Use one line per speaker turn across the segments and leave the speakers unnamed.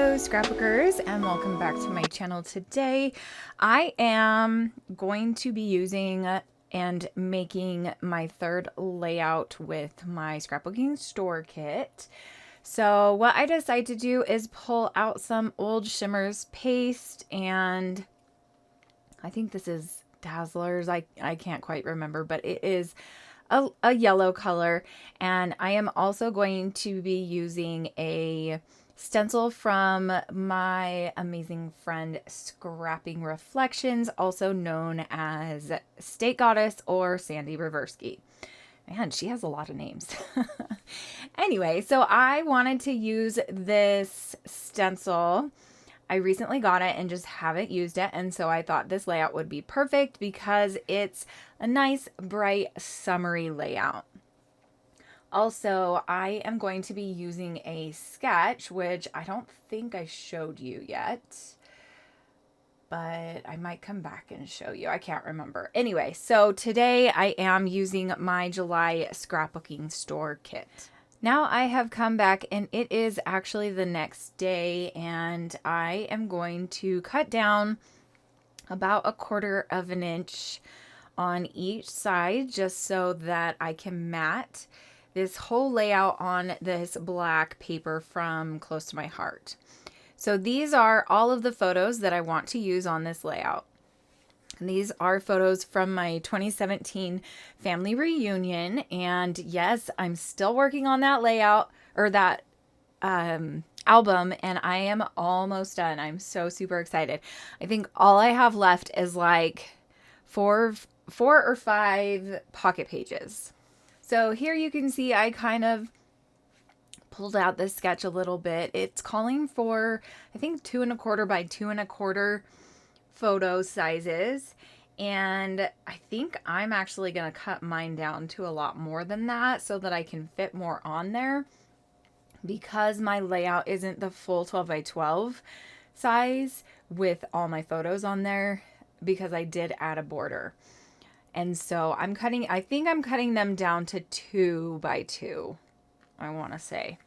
Hello Scrapbookers, and welcome back to my channel. Today I am going to be using and making my third layout with my scrapbooking store kit. So what I decided to do is pull out some old Shimmers paste, and I think this is Dazzlers. I can't quite remember, but it is a yellow color. And I am also going to be using a stencil from my amazing friend Scrapping Reflections, also known as State Goddess or Sandy Reversky. Man, she has a lot of names. Anyway, so I wanted to use this stencil. I recently got it and just haven't used it, and so I thought this layout would be perfect because it's a nice, bright, summery layout. Also, I am going to be using a sketch, which I don't think I showed you yet, but I might come back and show you. I can't remember. Anyway, so today I am using my July scrapbooking store kit. Now I have come back and it is actually the next day, and I am going to cut down about 1/4 of an inch on each side just so that I can mat this whole layout on this black paper from Close to My Heart. So these are all of the photos that I want to use on this layout. And these are photos from my 2017 family reunion. And yes, I'm still working on that layout or that album, and I am almost done. I'm so super excited. I think all I have left is like four or five pocket pages. So here you can see I kind of pulled out this sketch a little bit. It's calling for, I think, 2 1/4 by 2 1/4 photo sizes, and I think I'm actually going to cut mine down to a lot more than that so that I can fit more on there, because my layout isn't the full 12 by 12 size with all my photos on there, because I did add a border. And so I think I'm cutting them down to 2 by 2, I want to say.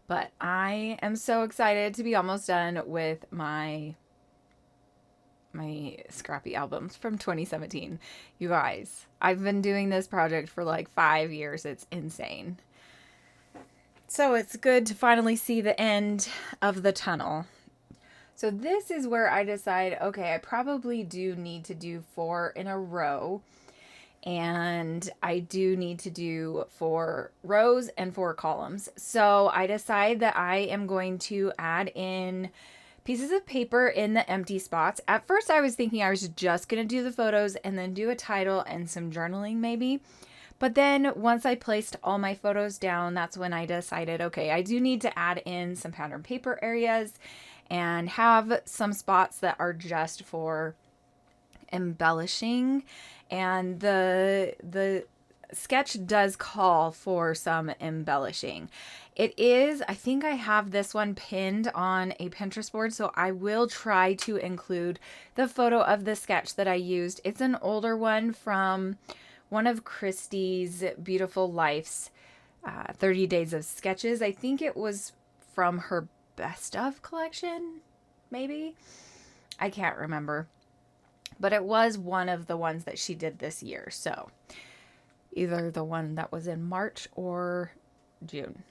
But I am so excited to be almost done with my scrappy albums from 2017. You guys, I've been doing this project for like 5 years. It's insane. So it's good to finally see the end of the tunnel. So this is where I decide, okay, I probably do need to do 4 in a row. And I do need to do 4 rows and 4 columns. So I decide that I am going to add in pieces of paper in the empty spots. At first I was thinking I was just going to do the photos and then do a title and some journaling maybe. But then once I placed all my photos down, that's when I decided, okay, I do need to add in some pattern paper areas and have some spots that are just for embellishing. And the sketch does call for some embellishing. It is, I think I have this one pinned on a Pinterest board, so I will try to include the photo of the sketch that I used. It's an older one from one of Christie's Beautiful Life's 30 Days of Sketches. I think it was from her Best Of collection, maybe? I can't remember. But it was one of the ones that she did this year. So either the one that was in March or June.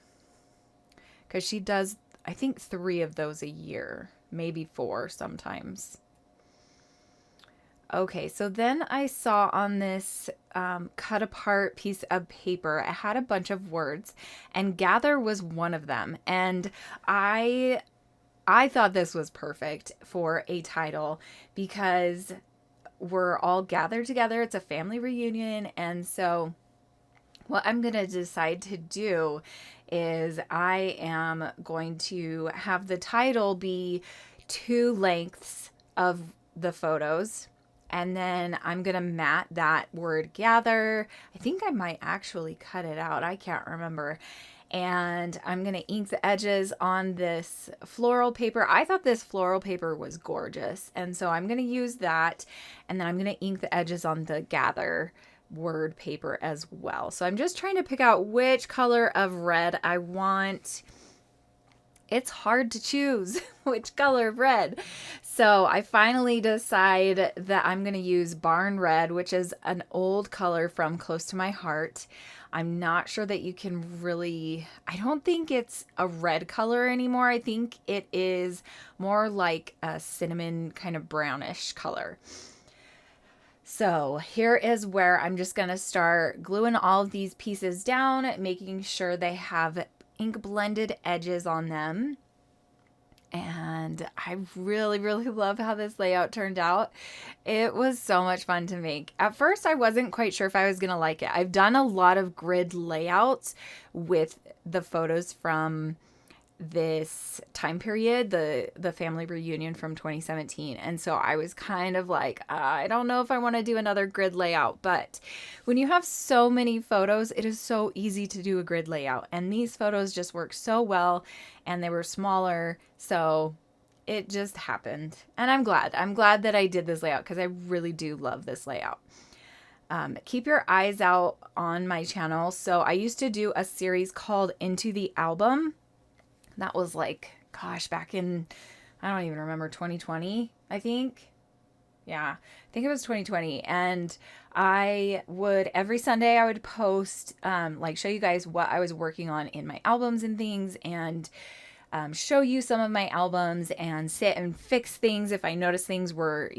Because she does, I think, 3 of those a year. Maybe 4 sometimes. Okay, so then I saw on this cut apart piece of paper, it had a bunch of words. And gather was one of them. And I thought this was perfect for a title because we're all gathered together. It's a family reunion. And so what I'm going to decide to do is I am going to have the title be 2 lengths of the photos. And then I'm going to mat that word gather. I think I might actually cut it out. I can't remember. And I'm going to ink the edges on this floral paper. I thought this floral paper was gorgeous. And so I'm going to use that. And then I'm going to ink the edges on the gather word paper as well. So I'm just trying to pick out which color of red I want. It's hard to choose which color of red. So I finally decide that I'm going to use Barn Red, which is an old color from Close to My Heart. I'm not sure that you can really, I don't think it's a red color anymore. I think it is more like a cinnamon kind of brownish color. So here is where I'm just going to start gluing all of these pieces down, making sure they have ink blended edges on them. And I really, really love how this layout turned out. It was so much fun to make. At first, I wasn't quite sure if I was going to like it. I've done a lot of grid layouts with the photos from this time period, the family reunion from 2017. And so I was kind of like, I don't know if I want to do another grid layout. But when you have so many photos, it is so easy to do a grid layout. And these photos just work so well, and they were smaller. So it just happened. And I'm glad that I did this layout, because I really do love this layout. Keep your eyes out on my channel. So I used to do a series called Into the Album. That was like, gosh, back in, I don't even remember, 2020, I think. Yeah, I think it was 2020. And I would, every Sunday I would post, like show you guys what I was working on in my albums and things, and show you some of my albums and sit and fix things if I noticed things were,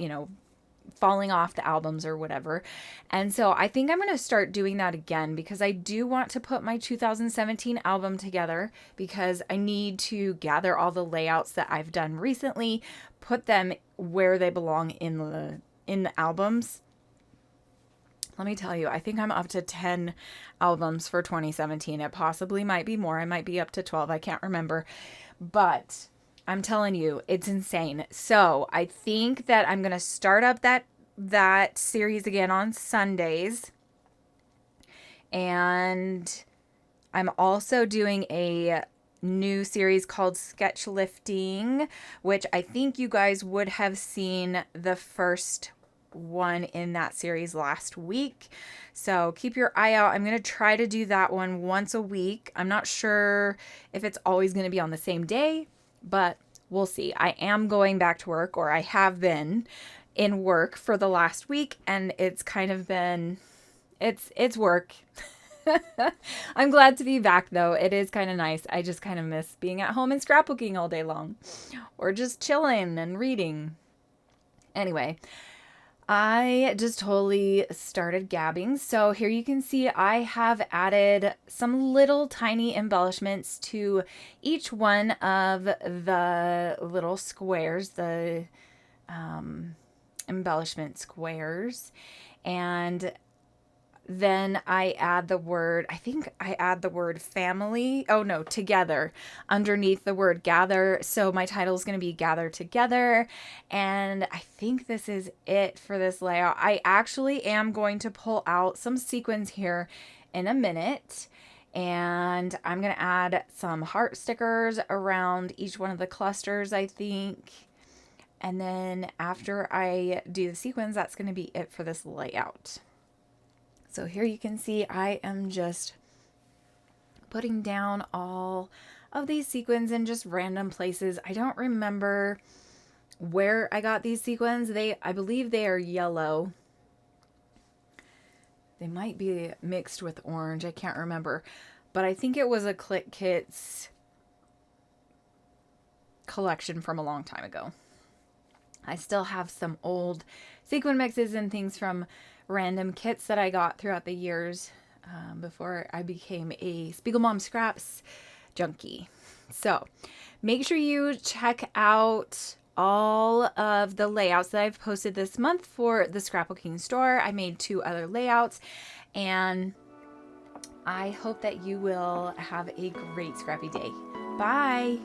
falling off the albums or whatever. And so I think I'm going to start doing that again, because I do want to put my 2017 album together, because I need to gather all the layouts that I've done recently, put them where they belong in the albums. Let me tell you, I think I'm up to 10 albums for 2017. It possibly might be more. I might be up to 12. I can't remember. But I'm telling you, it's insane. So I think that I'm going to start up that series again on Sundays. And I'm also doing a new series called Sketch Lifting, which I think you guys would have seen the first one in that series last week. So keep your eye out. I'm going to try to do that one once a week. I'm not sure if it's always going to be on the same day, but we'll see. I am going back to work, or I have been in work for the last week, and it's kind of been, it's work. I'm glad to be back though. It is kind of nice. I just kind of miss being at home and scrapbooking all day long, or just chilling and reading. Anyway, I just totally started gabbing. So here you can see I have added some little tiny embellishments to each one of the little squares, the embellishment squares. And then I add the word, I think I add the word family. Oh no, together underneath the word gather. So my title is going to be Gather Together. And I think this is it for this layout. I actually am going to pull out some sequins here in a minute. And I'm going to add some heart stickers around each one of the clusters, I think. And then after I do the sequins, that's going to be it for this layout. So here you can see I am just putting down all of these sequins in just random places. I don't remember where I got these sequins. I believe they are yellow. They might be mixed with orange. I can't remember. But I think it was a Click Kits collection from a long time ago. I still have some old sequin mixes and things from random kits that I got throughout the years before I became a Spiegel Mom Scraps junkie. So make sure you check out all of the layouts that I've posted this month for the Scrapbooking store. I made 2 other layouts, and I hope that you will have a great scrappy day. Bye!